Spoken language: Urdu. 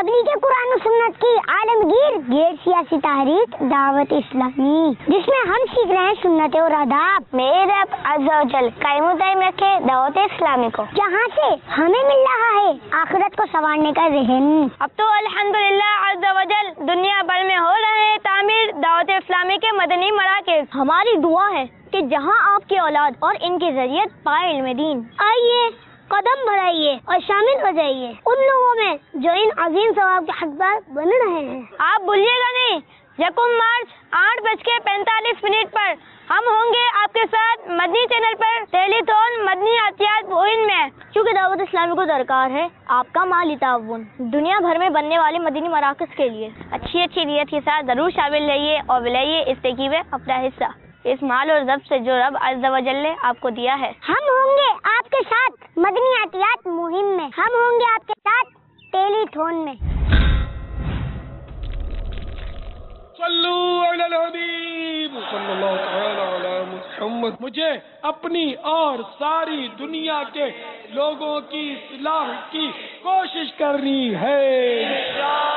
تبلیغ قرآن و سنت کی عالمگیر غیر سیاسی تحریک دعوت اسلامی، جس میں ہم سیکھ رہے ہیں سنت اور آداب۔ میرے رب عز و جل قائم و دائم رکھے دعوت اسلامی کو، جہاں سے ہمیں مل رہا ہے آخرت کو سنوارنے کا ذہن۔ اب تو الحمدللہ عز و جل دنیا بھر میں ہو رہے ہیں تعمیر دعوت اسلامی کے مدنی مراکز۔ ہماری دعا ہے کہ جہاں آپ کی اولاد اور ان کی ذریعت پائے علم دین، آئیے قدم بڑھائیے اور شامل ہو جائیے ان لوگوں میں جو ان عظیم ثواب کے حقدار بن رہے ہیں۔ آپ بھولیے گا نہیں، 1 مارچ 8:45 پر ہم ہوں گے آپ کے ساتھ مدنی چینل پر ٹیلی تھون مدنی عطیات مہم میں، کیونکہ دعوت اسلامی کو درکار ہے آپ کا مالی تعاون دنیا بھر میں بننے والے مدنی مراکز کے لیے۔ اچھی نیت کے ساتھ ضرور شامل رہیے اور ولائیے اس تحقیق میں اپنا حصہ، اس مال اور ضبط سے جو رب عز و جل نے آپ کو دیا ہے۔ ہم ہوں گے آپ کے ساتھ مدنی عطیات مہم میں، ہم ہوں گے آپ کے ساتھ ٹیلی تھون میں۔ صلو علی الحبیب صلی اللہ تعالی علی محمد۔ مجھے اپنی اور ساری دنیا کے لوگوں کی اصلاح کی کوشش کرنی ہے۔